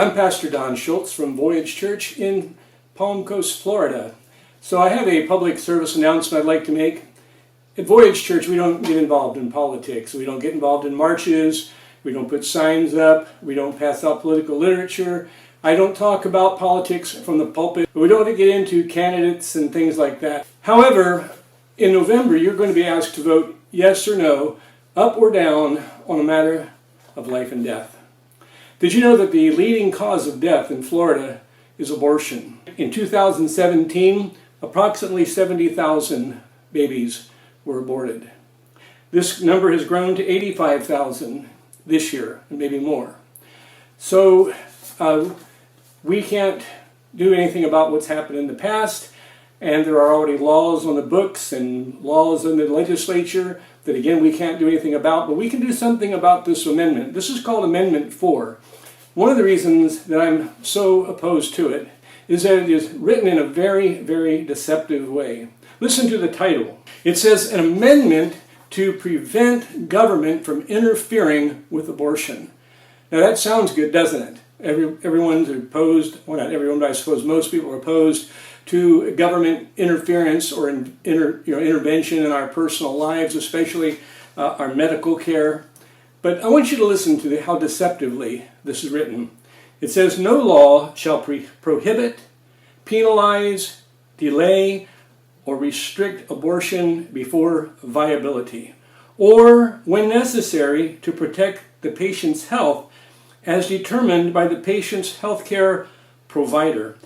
I'm Pastor Don Schultz from Voyage Church in Palm Coast, Florida. So I have a public service announcement I'd like to make. At Voyage Church, we don't get involved in politics. We don't get involved in marches. We don't put signs up. We don't pass out political literature. I don't talk about politics from the pulpit. We don't get into candidates and things like that. However, in November, you're going to be asked to vote yes or no, up or down, on a matter of life and death. Did you know that the leading cause of death in Florida is abortion? In 2017, approximately 70,000 babies were aborted. This number has grown to 85,000 this year, and maybe more. So we can't do anything about what's happened in the past, and there are already laws on the books and laws in the legislature that, again, we can't do anything about, but we can do something about this amendment. This is called Amendment 4. One of the reasons that I'm so opposed to it is that it is written in a very, very deceptive way. Listen to the title. It says, an amendment to prevent government from interfering with abortion. Now that sounds good, doesn't it? Everyone's opposed, well not everyone, but I suppose most people are opposed to government interference or intervention in our personal lives, especially our medical care. But I want you to listen to how deceptively this is written. It says, no law shall prohibit, penalize, delay, or restrict abortion before viability, or when necessary to protect the patient's health as determined by the patient's healthcare provider.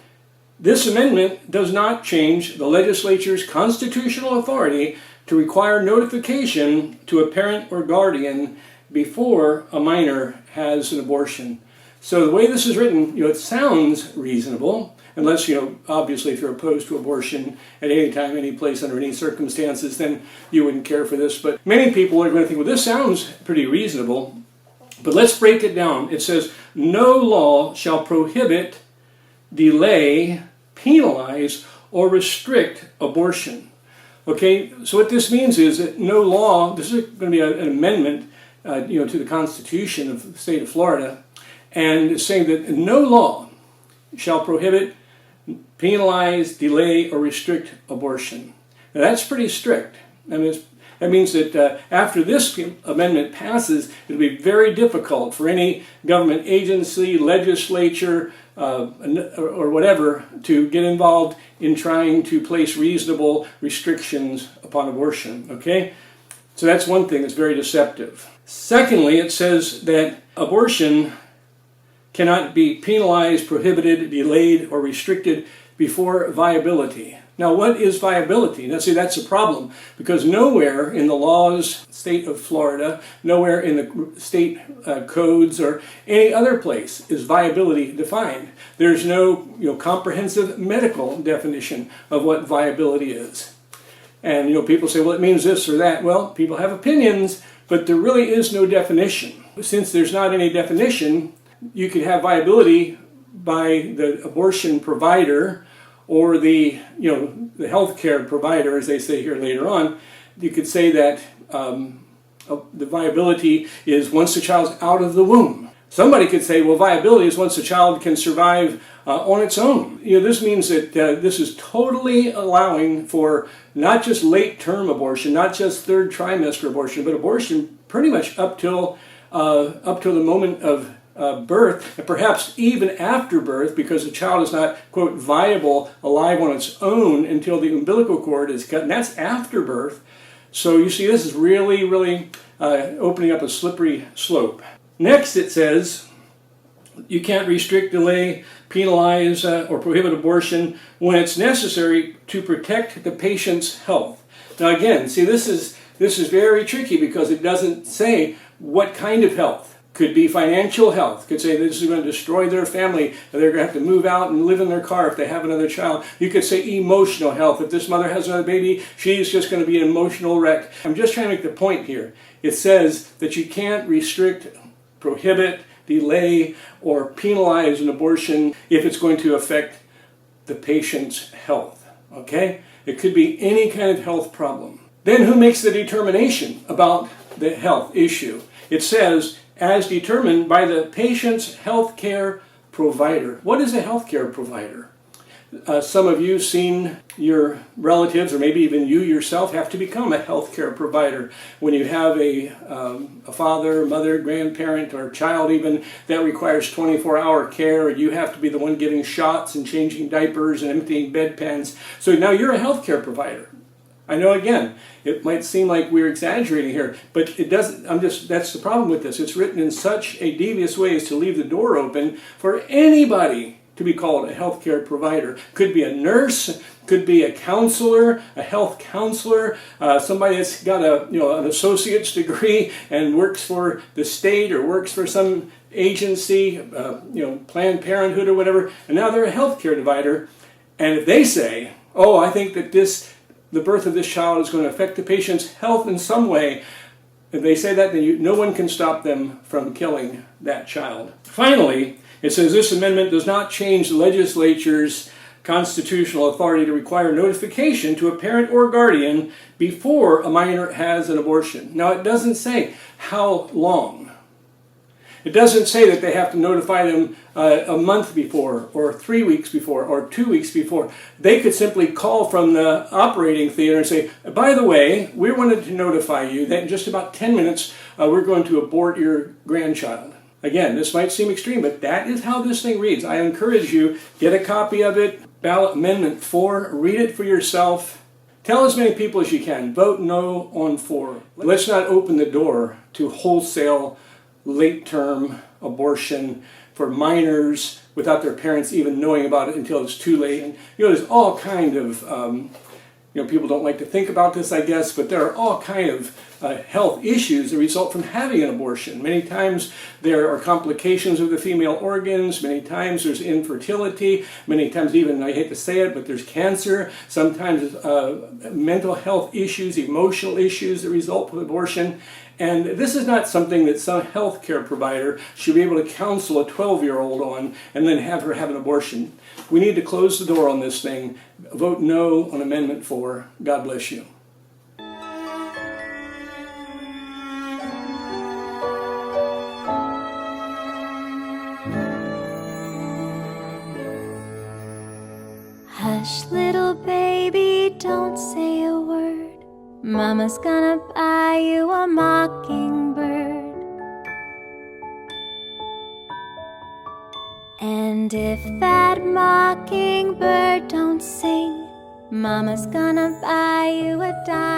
This amendment does not change the legislature's constitutional authority to require notification to a parent or guardian before a minor has an abortion. So the way this is written, it sounds reasonable, unless, obviously if you're opposed to abortion at any time, any place, under any circumstances, then you wouldn't care for this. But many people are going to think, well, this sounds pretty reasonable. But let's break it down. It says, no law shall prohibit, delay, penalize, or restrict abortion. Okay, so what this means is that no law, this is going to be an amendment to the Constitution of the state of Florida, and it's saying that no law shall prohibit, penalize, delay, or restrict abortion. Now that's pretty strict. I mean, that means that after this amendment passes, it'll be very difficult for any government agency, legislature, or whatever to get involved in trying to place reasonable restrictions upon abortion. Okay? So that's one thing that's very deceptive. Secondly, it says that abortion cannot be penalized, prohibited, delayed, or restricted before viability. Now, what is viability? Now, see, that's a problem, because nowhere in the laws, state of Florida, nowhere in the state codes or any other place is viability defined. There's no comprehensive medical definition of what viability is. And people say, well, it means this or that. Well, people have opinions, but there really is no definition. Since there's not any definition, you could have viability by the abortion provider or the healthcare provider, as they say here later on. You could say that the viability is once the child's out of the womb. Somebody could say, well, viability is once the child can survive on its own. This means that this is totally allowing for not just late-term abortion, not just third trimester abortion, but abortion pretty much up till the moment of birth, and perhaps even after birth, because the child is not, quote, viable, alive on its own until the umbilical cord is cut, and that's after birth. So you see, this is really, really opening up a slippery slope. Next, it says you can't restrict, delay, penalize, or prohibit abortion when it's necessary to protect the patient's health. Now again, see, this is very tricky, because it doesn't say what kind of health. Could be financial health. Could say this is going to destroy their family. They're going to have to move out and live in their car if they have another child. You could say emotional health. If this mother has another baby, she's just going to be an emotional wreck. I'm just trying to make the point here. It says that you can't restrict, prohibit, delay, or penalize an abortion if it's going to affect the patient's health. Okay? It could be any kind of health problem. Then who makes the determination about the health issue? It says, as determined by the patient's health care provider. What is a healthcare provider? Some of you have seen your relatives, or maybe even you yourself, have to become a healthcare provider. When you have a father, mother, grandparent, or child even that requires 24-hour care, and you have to be the one giving shots and changing diapers and emptying bedpans. So now you're a healthcare provider. I know, again, it might seem like we're exaggerating here, but it doesn't. That's the problem with this. It's written in such a devious way as to leave the door open for anybody to be called a healthcare provider. Could be a nurse, could be a counselor, a health counselor, somebody that's got an associate's degree and works for the state or works for some agency, Planned Parenthood or whatever, and now they're a healthcare provider. And if they say, "Oh, I think that the birth of this child is going to affect the patient's health in some way," if they say that, then no one can stop them from killing that child. Finally, it says this amendment does not change the legislature's constitutional authority to require notification to a parent or guardian before a minor has an abortion. Now, it doesn't say how long. It doesn't say that they have to notify them a month before, or 3 weeks before, or 2 weeks before. They could simply call from the operating theater and say, "By the way, we wanted to notify you that in just about 10 minutes we're going to abort your grandchild." Again, this might seem extreme, but that is how this thing reads. I encourage you, get a copy of it, ballot amendment 4, read it for yourself. Tell as many people as you can. Vote no on 4. Let's not open the door to wholesale late-term abortion for minors without their parents even knowing about it until it's too late. And there's all kind of people don't like to think about this, I guess, but there are all kind of health issues that result from having an abortion. Many times there are complications of the female organs. Many times there's infertility. Many times even, I hate to say it, but there's cancer. Sometimes mental health issues, emotional issues that result from abortion. And this is not something that some healthcare provider should be able to counsel a 12-year-old on and then have her have an abortion. We need to close the door on this thing. Vote no on Amendment 4. God bless you. Hush, little baby, don't say a word. Mama's gonna buy you a mockingbird. And if that mockingbird don't sing, Mama's gonna buy you a diamond.